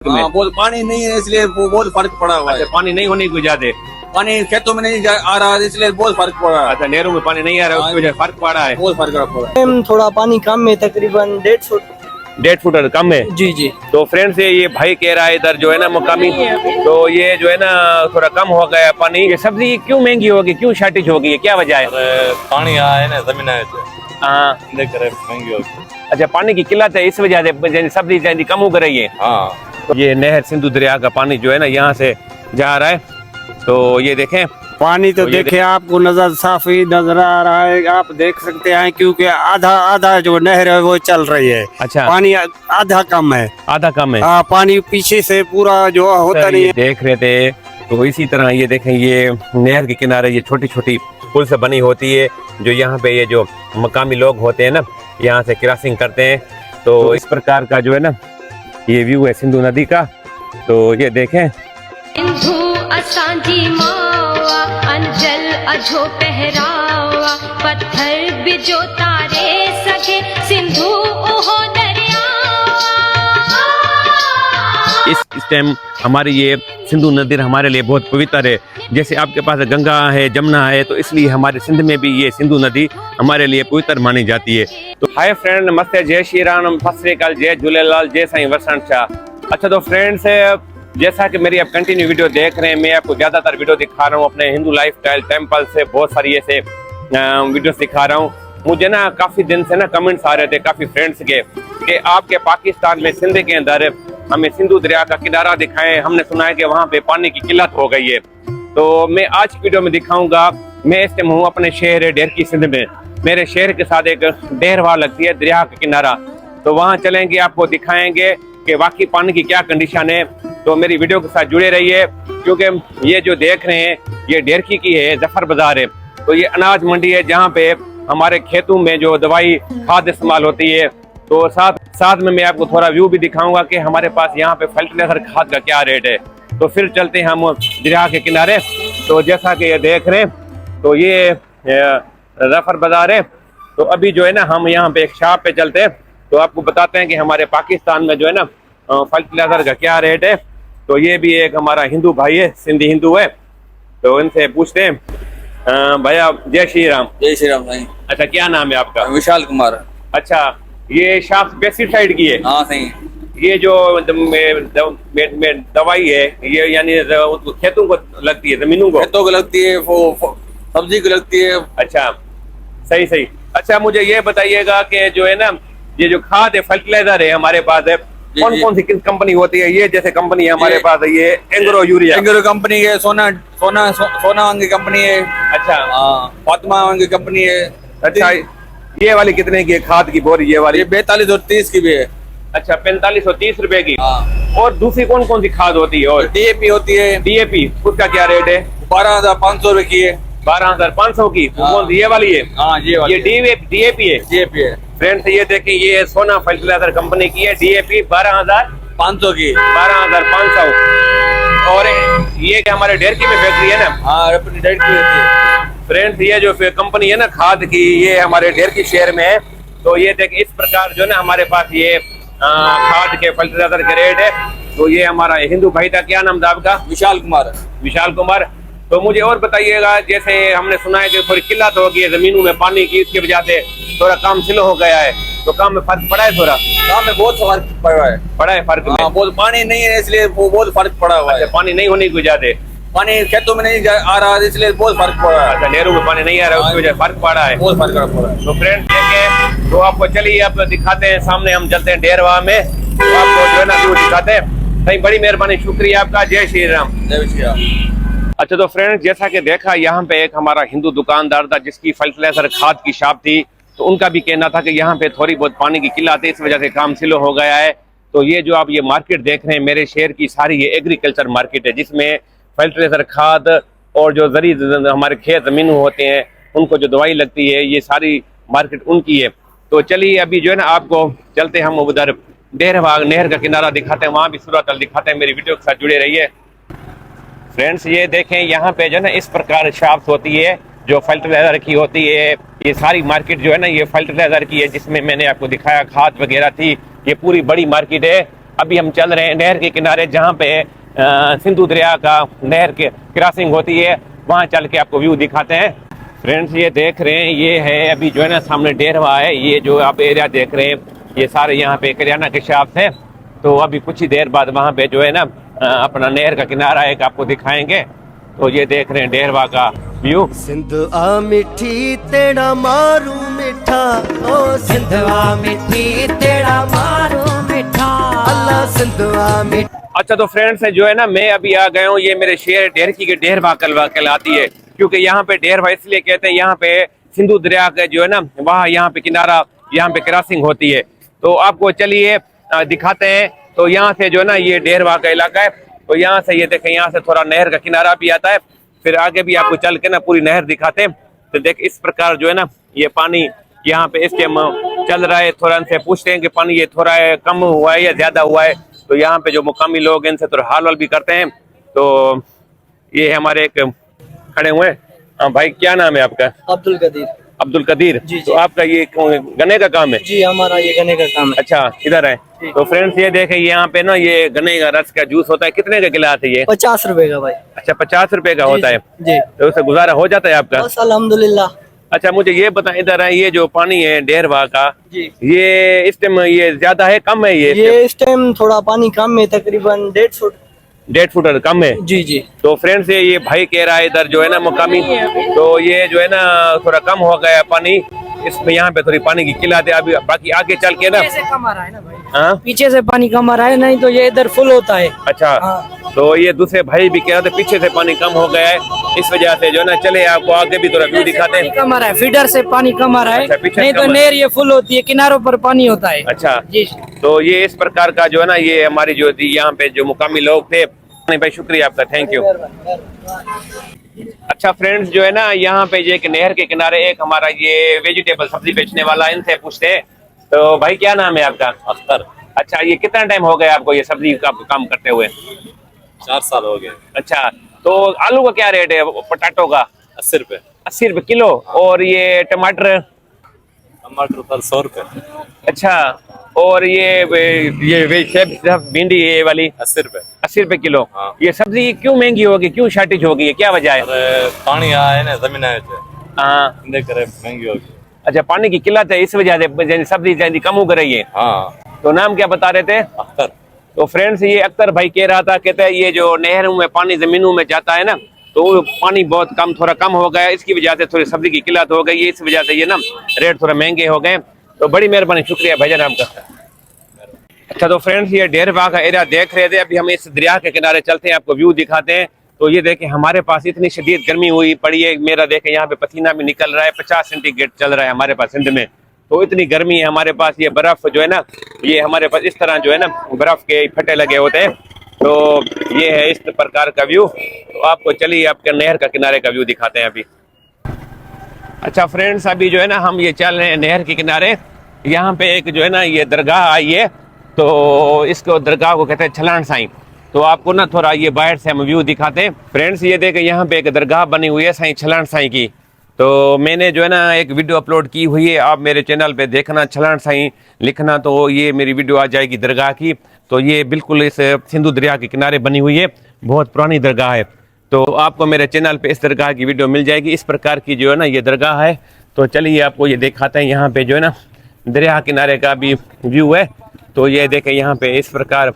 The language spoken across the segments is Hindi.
बहुत पानी नहीं है इसलिए वो बहुत फर्क पड़ा हुआ है। पानी नहीं होने की वजह से पानी खेतों में नहीं आ रहा है इसलिए बहुत फर्क पड़ा है। अच्छा, नहरों में पानी नहीं आ रहा है, उसकी वजह से फर्क पड़ा है। बहुत फर्क पड़ा है। थोड़ा पानी कम है, तकरीबन 1.5 फुट कम है। जी जी। तो फ्रेंड्स ये भाई कह रहा है इधर जो है ना मुकामी, तो ये जो है ना थोड़ा कम हो गया है पानी। ये सब्जी क्यों महंगी होगी, क्यों शॉर्टेज होगी, क्या वजह है? पानी आया है ना जमीन है हाँ, महंगी होगी। अच्छा, पानी की किल्लत है, इस वजह से सब्जी जल्दी कम हो रही है। हाँ, तो ये नहर सिंधु दरिया का पानी जो है ना यहाँ से जा रहा है। तो ये देखें पानी तो देखे आपको नजर साफ ही नजर आ रहा है, आप देख सकते हैं, क्योंकि आधा आधा जो नहर है वो चल रही है। अच्छा, पानी आधा कम है, आधा कम है। पानी पीछे से पूरा जो होता नहीं है। देख रहे थे तो इसी तरह ये देखें, ये नहर के किनारे ये छोटी छोटी पुल से बनी होती है, जो यहाँ पे ये जो मकामी लोग होते हैं ना यहाँ से क्रॉसिंग करते हैं। तो इस प्रकार का जो है ना ये व्यू है सिंधु नदी का। तो ये देखें, सिंधु असांजी मावा अंजल अझो पहरावा, पत्थर बिजो तारे सके सिंधु ओहो दरिया। इस टाइम हमारी ये सिंधु नदी हमारे लिए बहुत पवित्र है। जैसे आपके पास गंगा है, जमुना है, तो इसलिए हमारे सिंध में भी ये सिंधु नदी हमारे लिए पवित्र मानी जाती है। तो हाय फ्रेंड, नमस्ते, जय श्री राम, सत श्री अकाल, जय झूलेलाल, जय साईं वसंत शाह। अच्छा, तो फ्रेंड्स जैसा कि मेरी आप कंटिन्यू वीडियो देख रहे हैं, मैं आपको ज्यादातर वीडियो दिखा रहा हूँ अपने हिंदू लाइफस्टाइल टेम्पल से, बहुत सारी ऐसे वीडियोस दिखा रहा हूँ। मुझे ना काफी दिन से ना कमेंट्स आ रहे थे काफी फ्रेंड्स के कि आपके पाकिस्तान में सिंध के अंदर हमें सिंधु दरिया का किनारा दिखाएं, हमने सुना है कि वहाँ पे पानी की किल्लत हो गई है। तो मैं आज की वीडियो में दिखाऊंगा। मैं इस टाइम हूँ अपने शहर डेरकी सिंध में। मेरे शहर के साथ एक डेरवा लगती है दरिया का किनारा, तो वहाँ चलेंगे, आपको दिखाएंगे कि वाकई पानी की क्या कंडीशन है। तो मेरी वीडियो के साथ जुड़े रहिए, क्योंकि ये जो देख रहे हैं ये डेरकी की है, जफर बाजार है। तो ये अनाज मंडी है जहाँ पे हमारे खेतों में जो दवाई खाद इस्तेमाल होती है। तो साथ में मैं आपको थोड़ा व्यू भी दिखाऊंगा कि हमारे पास यहाँ पे फर्टिलाइजर खाद का क्या रेट है। तो फिर चलते हैं हम दरिया के किनारे। तो जैसा कि ये देख रहे हैं, तो ये जफर बाजार है। तो अभी जो है ना हम यहाँ पे एक शॉप पे चलते हैं, तो आपको बताते हैं कि हमारे पाकिस्तान में जो है ना फर्टिलाइजर का क्या रेट है। तो ये भी एक हमारा हिंदू भाई है, सिंधी हिंदू है, तो इनसे पूछते हैं। भैया जय श्री राम। जय श्री राम भाई। अच्छा, क्या नाम है आपका? विशाल कुमार। अच्छा, ये शॉप पेस्टिसाइड की है? हाँ सही। ये जो दवाई है ये यानी खेतों को लगती है, जमीनों को? खेतों को लगती है, वो सब्जी को लगती है। अच्छा, सही सही। अच्छा, मुझे ये बताइएगा कि जो है ना ये जो खाद है, फर्टिलाइजर है हमारे पास है, कौन कौन सी किस कंपनी होती है? ये जैसे कंपनी है हमारे पास है, ये एंग्रो यूरिया, एंग्रो कंपनी है, सोना की कंपनी है। अच्छा, फातिमा की कंपनी है। अच्छा, ये वाली कितने की है खाद की बोरी? ये वाली 42 और 30 की भी है। अच्छा, 45 और 30 रुपए की। हाँ। और दूसरी कौन कौन सी खाद होती है? और डीएपी होती है। डीएपी, उसका क्या रेट है? 12,500 रुपए की है। 12,500 की। हाँ। कौन सी? ये वाली है? हाँ, ये वाली। ये डीएपी है? डीएपी है। फ्रेंड्स ये देखें, ये सोना फर्टिलाइजर कंपनी की है, डीएपी 12,500 की। 12,500। और ये हमारे डेरकी में फैक्ट्री है ना? हाँ, अपनी डेट की होती है। फ्रेंड्स ये जो कंपनी है ना खाद की, ये हमारे डेरकी शहर में है। तो ये देख, इस प्रकार जो ना हमारे पास ये खाद के फर्टिलाइजर के रेट है। तो ये हमारा हिंदू भाई था, क्या नाम था आपका? विशाल कुमार। विशाल कुमार। तो मुझे और बताइएगा, जैसे हमने सुना है कि थोड़ी किल्लत हो गई है जमीनों में पानी की, इसकी वजह से थोड़ा काम स्लो हो गया है, तो काम में फर्क पड़ा है? थोड़ा काम में बहुत फर्क पड़ा है। पड़ा है फर्क? हाँ, बहुत पानी नहीं है इसलिए वो बहुत फर्क पड़ा हुआ है। पानी नहीं होने की वजह से पानी खेतों में नहीं आ रहा है इसलिए बहुत फर्क पड़ा है। अच्छा, नहरों में पानी नहीं आ रहा है, उसकी वजह से फर्क पड़ा है। बहुत फर्क पड़ा है। तो फ्रेंड्स देखें, तो आपको चलिए आप दिखाते हैं, सामने हम चलते हैं डेरवा में, तो आपको जो है ना व्यू दिखाते हैं। सही, बड़ी मेहरबानी, शुक्रिया आपका। जय श्री राम। जय श्री राम। अच्छा, तो फ्रेंड्स जैसा कि देखा, यहाँ पे एक हमारा हिंदू दुकानदार था जिसकी फर्टिलाइजर खाद की शॉप थी। तो उनका भी कहना था कि यहाँ पे थोड़ी बहुत पानी की किल्लत है, इस वजह से काम स्लो हो गया है। तो ये जो आप ये मार्केट देख रहे हैं, मेरे शहर की सारी ये एग्रीकल्चर मार्केट है, जिसमें फर्टिलाइजर खाद और जो जरी हमारे खेत जमीन होते हैं उनको जो दवाई लगती है, ये सारी मार्केट उनकी है। तो चलिए अभी जो है ना आपको चलते हम उधर डेरवा नहर का किनारा दिखाते हैं, वहाँ भी सूरत दिखाते हैं। मेरी वीडियो के साथ जुड़े रहिए। फ्रेंड्स ये देखें, यहाँ पे जो है ना इस प्रकार शॉप्स होती है जो फर्टिलाइजर की होती है। ये सारी मार्केट जो है ना ये फर्टिलाइजर की है, जिसमें मैंने आपको दिखाया खाद वगैरह थी। ये पूरी बड़ी मार्केट है। अभी हम चल रहे हैं नहर के किनारे, जहाँ पे सिंधु दरिया का नहर के क्रॉसिंग होती है, वहाँ चल के आपको व्यू दिखाते हैं। फ्रेंड्स ये देख रहे हैं, ये है अभी जो है ना सामने डेरवा है। ये जो आप एरिया देख रहे हैं, ये सारे यहाँ पे करियाना के शॉप्स हैं। तो अभी कुछ ही देर बाद वहाँ पे जो है ना अपना नहर का किनारा एक आपको दिखाएंगे। तो ये देख रहे हैं डेरवा का व्यू। सिंधुआ मिठी तेरा मारू मिठा, ओ सिंधुआ मिठी तेरा मारू मिठा, अल्लाह सिंधुआ मिठी। अच्छा तो फ्रेंड्स जो है ना, मैं अभी आ गया हूँ, ये मेरे शहर डेरकी के डेरवा कहलाती है, क्योंकि यहाँ पे डेरवा इसलिए कहते हैं, यहाँ पे सिंधु दरिया का जो है ना वहाँ यहाँ पे किनारा, यहाँ पे क्रॉसिंग होती है। तो आपको चलिए दिखाते हैं। तो यहाँ से जो है ना ये डेरवा का इलाका है। तो यहाँ से ये देखें, यहाँ से थोड़ा नहर का किनारा भी आता है, फिर आगे भी आपको चल के ना पूरी नहर दिखाते हैं। तो देख इस प्रकार जो है ना ये पानी यहाँ पे इस टाइम चल रहा है। थोड़ा इनसे पूछते हैं कि पानी ये थोड़ा है, कम हुआ है या ज्यादा हुआ है। तो यहाँ पे जो मुकामी लोग हैं इनसे थोड़ा हाल वाल भी करते हैं। तो ये हमारे एक खड़े हुए हैं। हाँ भाई, क्या नाम है आपका? अब्दुल कदीर। अब्दुल कदीर जी, तो आपका ये गन्ने का काम है? जी, हमारा ये गन्ने का काम है। अच्छा, इधर है। तो फ्रेंड्स ये देखें, यहाँ पे ना ये गन्ने का रस का जूस होता है। कितने का गिलास है ये? 50 रुपए का भाई। अच्छा, 50 रुपए का होता है जी। तो उससे गुजारा हो जाता है आपका? बस अल्हम्दुलिल्लाह। अच्छा मुझे ये बताएं, इधर है ये जो पानी है डेरवा का, जी, ये इस टाइम ये ज्यादा है कम है? ये इस टाइम थोड़ा पानी कम है, तकरीबन 1.5 फुट। 1.5 फुट कम है? जी जी। तो फ्रेंड्स ये भाई कह रहा है इधर जो है ना मुकामी, तो ये जो है ना थोड़ा कम हो गया पानी, इसमें यहाँ पे थोड़ी पानी की किल्लत है अभी। बाकी आगे चल के ना पीछे से कम आ रहा है ना भाई। हाँ, पीछे से पानी कम आ रहा है, नहीं तो ये इधर फुल होता है। अच्छा हाँ। तो ये दूसरे भाई भी कह रहे थे पीछे से पानी कम हो गया है, इस वजह से जो है ना चले आपको आगे भी थोड़ा व्यू दिखाते हैं। कम आ रहा है, फीडर से पानी कम आ रहा है। अच्छा, पीछे नहीं से तो कम आ नहर ये फुल होती है, किनारों पर पानी होता है। अच्छा जी। तो ये इस प्रकार का जो है ना ये हमारी जो थी यहाँ पे जो मुकामी लोग थे। भाई शुक्रिया आपका, थैंक यू। अच्छा फ्रेंड्स जो है ना यहाँ पे ये एक नहर के किनारे एक हमारा ये वेजिटेबल सब्जी बेचने वाला, इनसे पूछते हैं। तो भाई क्या नाम है आपका? अख्तर। अच्छा, ये कितना टाइम हो गया आपको ये सब्जी का काम करते हुए? 4 साल हो गए। अच्छा, तो आलू का क्या रेट है, पटाटो का? 80 रुपए। 80 रुपए किलो। और ये टमाटर? टमाटर पर 100 रुपए। अच्छा, और ये भिंडी ये वाली? 80 रुपए। 80 रुपए किलो। हाँ। ये सब्जी क्यों महंगी होगी, क्यों शॉर्टेज होगी, ये क्या वजह है? पानी आया है ना जमीन है, हाँ, करे महंगी होगी। अच्छा, पानी की किल्लत है, इस वजह से सब्जी ज्यादा कम हो रही है। हाँ। तो नाम क्या बता रहे थे? अख्तर। तो फ्रेंड्स ये अख्तर भाई कह रहा था, कहते हैं ये जो नहरों में पानी जमीनों में जाता है ना, तो पानी बहुत कम, थोड़ा कम हो गया, इसकी वजह से थोड़ी सब्जी की किल्लत हो गई है, इस वजह से ये ना रेट थोड़ा महंगे हो गए। तो बड़ी मेहरबानी, शुक्रिया भाईजान आपका। अच्छा तो फ्रेंड्स ये डेरवा का एरिया देख रहे थे, अभी हम इस दरिया के किनारे चलते हैं, आपको व्यू दिखाते हैं। तो ये देखें, हमारे पास इतनी शदीद गर्मी हुई पड़ी है, मेरा देखें यहाँ पे पसीना भी निकल रहा है, 50 सेंटीग्रेड चल रहा है हमारे पास सिंध में। तो इतनी गर्मी है हमारे पास। ये बर्फ जो है ना, ये हमारे पास इस तरह जो है ना बर्फ के फटे लगे होते हैं। तो ये है इस प्रकार का व्यू। तो आपको चलिए आपके नहर का किनारे का व्यू दिखाते हैं अभी। अच्छा फ्रेंड्स, अभी जो है ना हम ये चल रहे हैं नहर के किनारे। यहाँ पे एक जो है ना ये दरगाह आई है, तो इसको दरगाह को कहते हैं छलान साईं। तो आपको ना थोड़ा ये बाहर से हम व्यू दिखाते हैं। फ्रेंड्स ये देखें, यहाँ पे एक दरगाह बनी हुई है साईं छलान साईं की। तो मैंने जो है ना एक वीडियो अपलोड की हुई है, आप मेरे चैनल पे देखना, छलान साईं लिखना, तो ये मेरी वीडियो आ जाएगी दरगाह की। तो ये बिल्कुल इस सिंधु दरिया के किनारे बनी हुई है, बहुत पुरानी दरगाह है। तो आपको मेरे चैनल पे इस दरगाह की वीडियो मिल जाएगी। इस प्रकार की जो है ना ये दरगाह है। तो चलिए आपको ये दिखाते हैं, यहाँ पे जो है ना दरिया किनारे का भी व्यू है। तो ये देखें, यहाँ पे इस प्रकार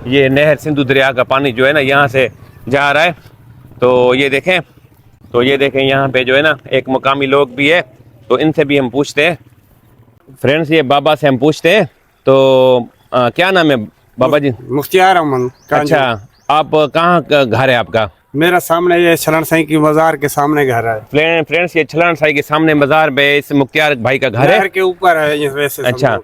ये नहर सिंधु दरिया का पानी जो है ना यहाँ से जा रहा है। तो ये देखें यहाँ पे जो है ना एक मुकामी लोग भी है, तो इनसे भी हम पूछते हैं। फ्रेंड्स ये बाबा से हम पूछते हैं। तो क्या नाम है बाबा जी? मुख्तियार अहमद। अच्छा, आप कहाँ का घर है आपका? मेरा सामने ये छलान साईं की मजार के सामने घर है। फ्रेंड्स ये छलान साईं के सामने मजार पे इस मुख्तियार भाई का घर है, नहर के ऊपर है ये वैसे। अच्छा,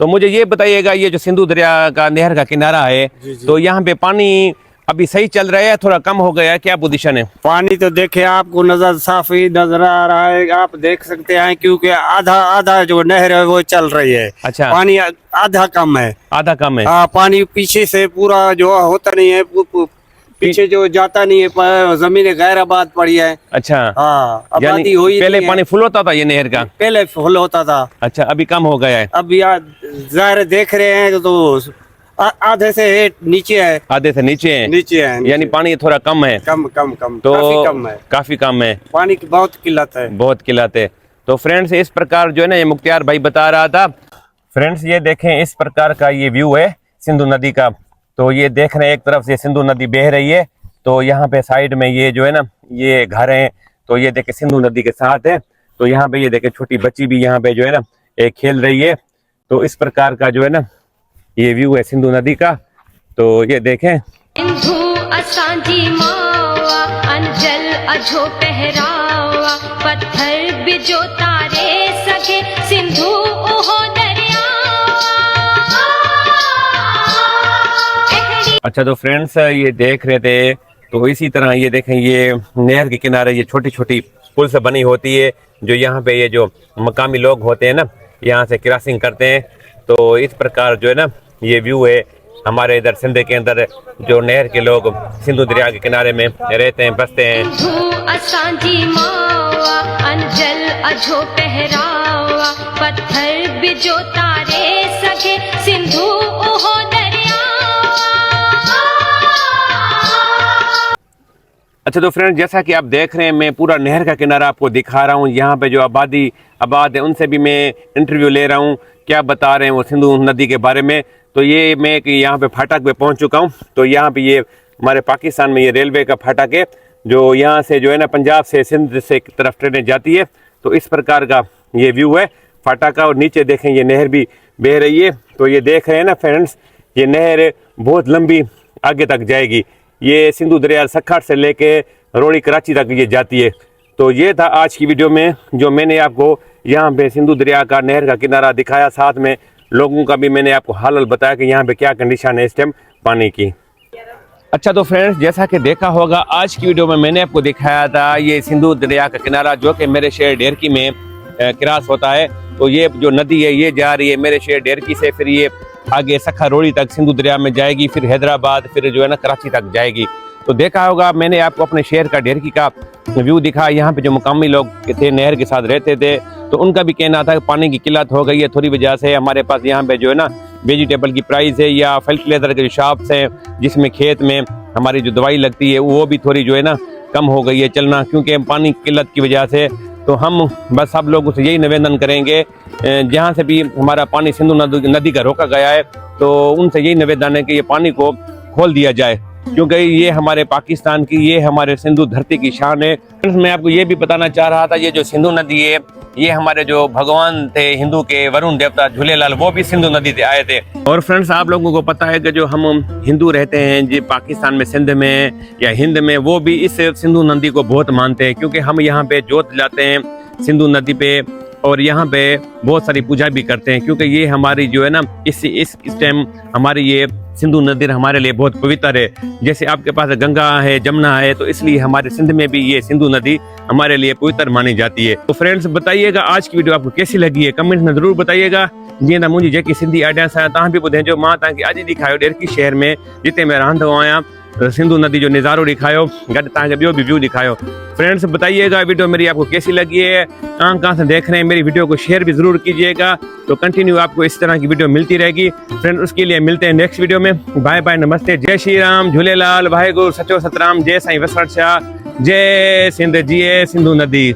तो मुझे ये बताइएगा, ये जो सिंधु दरिया का नहर का किनारा है, तो यहाँ पे पानी अभी सही चल रहा है, थोड़ा कम हो गया है, क्या पोजीशन है? पानी तो देखे आपको नजर साफ ही नजर आ रहा है, आप देख सकते हैं, क्योंकि आधा जो नहर है वो चल रही है। अच्छा, पानी आधा कम है। आधा कम है? हाँ, पानी पीछे से पूरा जो होता नहीं है, पीछे जो जाता नहीं है, जमीन गैर आबाद पड़ी है। अच्छा, हाँ, आबादी हुई। पहले पानी फुल होता था ये नहर का? पहले फुल होता था। अच्छा, अभी कम हो गया है? अब यार ज़ाहिर देख रहे हैं तो आधे से नीचे है, आधे से नीचे है, नीचे है, यानी पानी थोड़ा कम है, कम तो काफी कम है, काफी कम है, पानी की बहुत किल्लत है, बहुत किल्लत है। तो फ्रेंड्स इस प्रकार जो है ना ये मुख्तियार भाई बता रहा था। फ्रेंड्स ये देखें इस प्रकार का ये व्यू है सिंधु नदी का। तो ये देख रहे हैं एक तरफ से सिंधु नदी बह रही है, तो यहाँ पे साइड में ये जो है ना ये घर हैं, तो ये देखे सिंधु नदी के साथ है। तो यहाँ पे ये देखे छोटी बच्ची भी यहाँ पे जो है ना एक खेल रही है। तो इस प्रकार का जो है ना ये व्यू है सिंधु नदी का। तो ये देखें सिंधु असांजी मावा अंजल अझो पहरावा पत्थर बिजो तारे सके सिंधु ओहो दरिया। अच्छा तो फ्रेंड्स ये देख रहे थे, तो इसी तरह ये देखें ये नहर के किनारे ये छोटी छोटी पुल से बनी होती है, जो यहाँ पे ये जो मकामी लोग होते हैं ना यहाँ से क्रॉसिंग करते हैं। तो इस प्रकार जो है ना ये व्यू है हमारे इधर सिंध के अंदर, जो नहर के लोग सिंधु दरिया के किनारे में रहते हैं, बसते हैं। सिंधु असांजी मावा अंजल अझो पहरावा पत्थर बिजो तारे सके सिंधु ओहो दरिया। अच्छा तो फ्रेंड्स जैसा कि आप देख रहे हैं मैं पूरा नहर का किनारा आपको दिखा रहा हूँ। यहाँ पे जो आबाद है उनसे भी मैं इंटरव्यू ले रहा हूँ, क्या बता रहे हैं वो सिंधु नदी के बारे में। तो ये मैं यहाँ पे फाटक पे पहुँच चुका हूँ। तो यहाँ पे ये हमारे पाकिस्तान में ये रेलवे का फाटक है, जो यहाँ से जो है ना पंजाब से सिंध से की तरफ ट्रेनें जाती है। तो इस प्रकार का ये व्यू है फाटक का। और नीचे देखें ये नहर भी बह रही है। तो ये देख रहे हैं ना फ्रेंड्स, ये नहर बहुत लंबी आगे तक जाएगी। ये सिंधु दरिया सखर से लेके रोड़ी कराची तक ये जाती है। तो ये था आज की वीडियो में जो मैंने आपको यहाँ पे सिंधु दरिया का नहर का किनारा दिखाया, साथ में लोगों का भी मैंने आपको हाल बताया कि यहाँ पे क्या कंडीशन है इस टाइम पानी की। अच्छा तो फ्रेंड्स जैसा कि देखा होगा आज की वीडियो में मैंने आपको दिखाया था ये सिंधु दरिया का किनारा, जो कि मेरे शहर डेरकी में क्रॉस होता है। तो ये जो नदी है ये जा रही है मेरे शहर डेरकी से, फिर ये आगे सखा रोड़ी तक सिंधु दरिया में जाएगी, फिर हैदराबाद, फिर जो है ना कराची तक जाएगी। तो देखा होगा मैंने आपको अपने शहर का डेरकी का व्यू दिखा। यहाँ पे जो मुकामी लोग थे नहर के साथ रहते थे, तो उनका भी कहना था कि पानी की किल्लत हो गई है थोड़ी वजह से। हमारे पास यहाँ पे जो है ना वेजिटेबल की प्राइस है या फर्टिलाइजर के जो शॉप्स हैं जिसमें खेत में हमारी जो दवाई लगती है वो भी थोड़ी जो है ना कम हो गई है चलना, क्योंकि पानी की किल्लत की वजह से। तो हम बस सब लोगों से यही निवेदन करेंगे, जहाँ से भी हमारा पानी सिंधु नदी का रोका गया है तो उनसे यही निवेदन है कि ये पानी को खोल दिया जाए, क्योंकि ये हमारे पाकिस्तान की, ये हमारे सिंधु धरती की शान है। मैं आपको ये भी बताना चाह रहा था, ये जो सिंधु नदी है ये हमारे जो भगवान थे हिंदू के वरुण देवता झूलेलाल, वो भी सिंधु नदी से आए थे। और फ्रेंड्स आप लोगों को पता है कि जो हम हिंदू रहते हैं जी पाकिस्तान में, सिंध में या हिंद में, वो भी इस सिंधु नदी को बहुत मानते हैं, क्योंकि हम यहाँ पे जोत जलाते हैं सिंधु नदी पे और यहाँ पे बहुत सारी पूजा भी करते हैं, क्योंकि ये हमारी जो है ना इस टाइम हमारी ये सिंधु नदी हमारे लिए बहुत पवित्र है। जैसे आपके पास गंगा है, जमुना है, तो इसलिए हमारे सिंध में भी ये सिंधु नदी हमारे लिए पवित्र मानी जाती है। तो फ्रेंड्स बताइएगा आज की वीडियो आपको कैसी लगी है, कमेंट में जरूर बताइएगा। जी ना मुझे जेकी सिंधी आइडियास आया तव्हां भी ॿुधे जो मां तव्हांखे अॼु ॾेखारियो डेरकी शहर में जिते मैं रहंदो आहियां, सिंधु नदी जो नज़ारो दिखायो, गॾु तव्हांखे ॿियो भी व्यू दिखायो। फ्रेंड्स बताइएगा वीडियो मेरी आपको कैसी लगी है, कहाँ से देख रहे हैं, मेरी वीडियो को शेयर भी जरूर कीजिएगा। तो कंटिन्यू आपको इस तरह की वीडियो मिलती रहेगी। फ्रेंड्स उसके लिए मिलते हैं नेक्स्ट वीडियो में। बाय बाय, नमस्ते, जय श्री राम, झूलेलाल, वाहेगुरु, सचो सतराम, जय साईं वसण शाह, जय सिंध, जय सिंधु नदी।